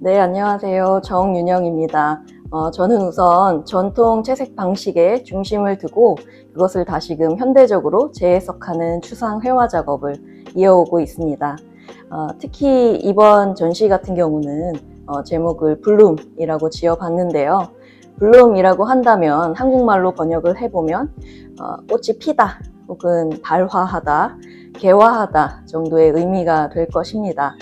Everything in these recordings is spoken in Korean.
네, 안녕하세요. 정윤영입니다. 저는 우선 전통 채색 방식에 중심을 두고 그것을 다시금 현대적으로 재해석하는 추상 회화 작업을 이어오고 있습니다. 특히 이번 전시 같은 경우는 제목을 블룸이라고 지어봤는데요. 블룸이라고 한다면 한국말로 번역을 해보면 꽃이 피다 혹은 발화하다, 개화하다 정도의 의미가 될 것입니다.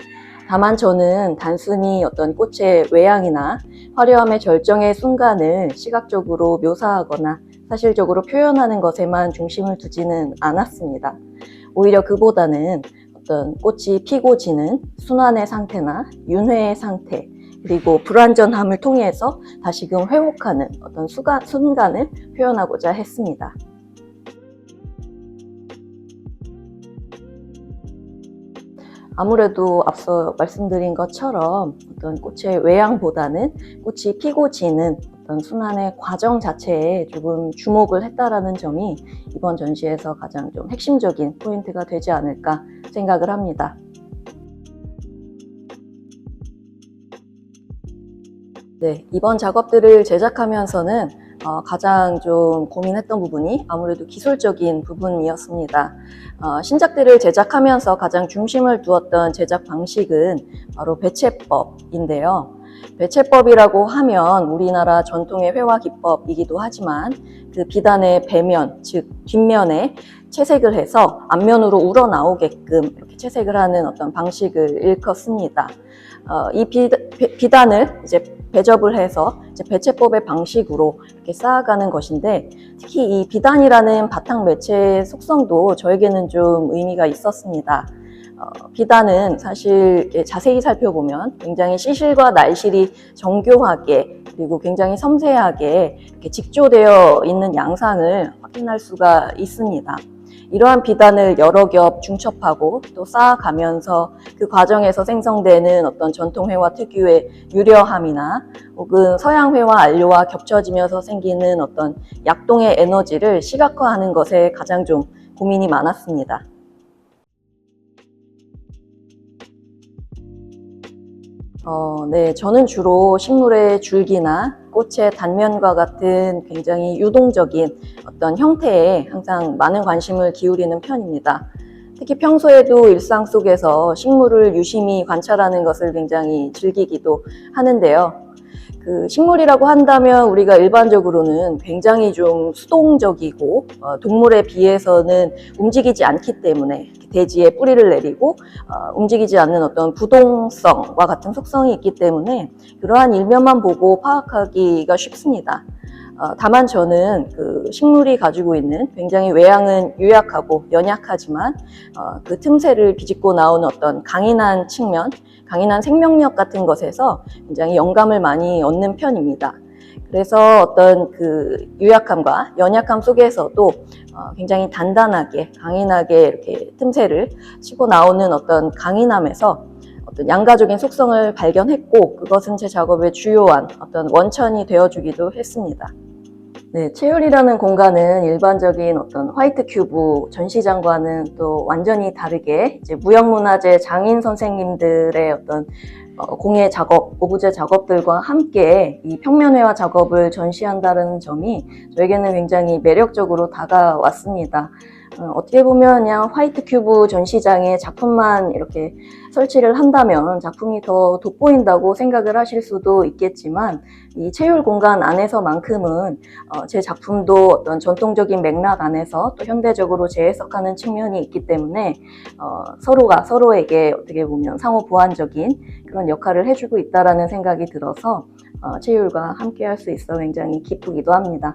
다만 저는 단순히 어떤 꽃의 외양이나 화려함의 절정의 순간을 시각적으로 묘사하거나 사실적으로 표현하는 것에만 중심을 두지는 않았습니다. 오히려 그보다는 어떤 꽃이 피고 지는 순환의 상태나 윤회의 상태, 그리고 불완전함을 통해서 다시금 회복하는 어떤 순간을 표현하고자 했습니다. 아무래도 앞서 말씀드린 것처럼 어떤 꽃의 외양보다는 꽃이 피고 지는 어떤 순환의 과정 자체에 조금 주목을 했다라는 점이 이번 전시에서 가장 좀 핵심적인 포인트가 되지 않을까 생각을 합니다. 네, 이번 작업들을 제작하면서는 가장 좀 고민했던 부분이 아무래도 기술적인 부분이었습니다. 신작들을 제작하면서 가장 중심을 두었던 제작 방식은 바로 배채법인데요. 배채법이라고 하면 우리나라 전통의 회화 기법이기도 하지만 그 비단의 배면, 즉 뒷면에 채색을 해서 앞면으로 우러나오게끔 이렇게 채색을 하는 어떤 방식을 일컫습니다. 이 비단을 이제 배접을 해서 이제 배채법의 방식으로 이렇게 쌓아가는 것인데, 특히 이 비단이라는 바탕 매체의 속성도 저에게는 좀 의미가 있었습니다. 비단은 사실 자세히 살펴보면 굉장히 시실과 날실이 정교하게 그리고 굉장히 섬세하게 이렇게 직조되어 있는 양상을 확인할 수가 있습니다. 이러한 비단을 여러 겹 중첩하고 또 쌓아가면서 그 과정에서 생성되는 어떤 전통회화 특유의 유려함이나 혹은 서양회화 안료와 겹쳐지면서 생기는 어떤 약동의 에너지를 시각화하는 것에 가장 좀 고민이 많았습니다. 네, 저는 주로 식물의 줄기나 꽃의 단면과 같은 굉장히 유동적인 어떤 형태에 항상 많은 관심을 기울이는 편입니다. 특히 평소에도 일상 속에서 식물을 유심히 관찰하는 것을 굉장히 즐기기도 하는데요. 그 식물이라고 한다면 우리가 일반적으로는 굉장히 좀 수동적이고 동물에 비해서는 움직이지 않기 때문에 대지에 뿌리를 내리고 움직이지 않는 어떤 부동성과 같은 속성이 있기 때문에 그러한 일면만 보고 파악하기가 쉽습니다. 다만 저는 그 식물이 가지고 있는 굉장히 외양은 유약하고 연약하지만 그 틈새를 비집고 나오는 어떤 강인한 측면, 강인한 생명력 같은 것에서 굉장히 영감을 많이 얻는 편입니다. 그래서 어떤 그 유약함과 연약함 속에서도 굉장히 단단하게, 강인하게 이렇게 틈새를 치고 나오는 어떤 강인함에서 어떤 양가적인 속성을 발견했고, 그것은 제 작업의 주요한 어떤 원천이 되어주기도 했습니다. 네, 채율이라는 공간은 일반적인 어떤 화이트 큐브 전시장과는 또 완전히 다르게 이제 무형문화재 장인 선생님들의 어떤 공예 작업, 오브제 작업들과 함께 이 평면회화 작업을 전시한다는 점이 저에게는 굉장히 매력적으로 다가왔습니다. 어떻게 보면 그냥 화이트 큐브 전시장에 작품만 이렇게 설치를 한다면 작품이 더 돋보인다고 생각을 하실 수도 있겠지만, 이 채율 공간 안에서만큼은 제 작품도 어떤 전통적인 맥락 안에서 또 현대적으로 재해석하는 측면이 있기 때문에 서로가 서로에게 어떻게 보면 상호 보완적인 그런 역할을 해주고 있다는 생각이 들어서 채율과 함께 할 수 있어 굉장히 기쁘기도 합니다.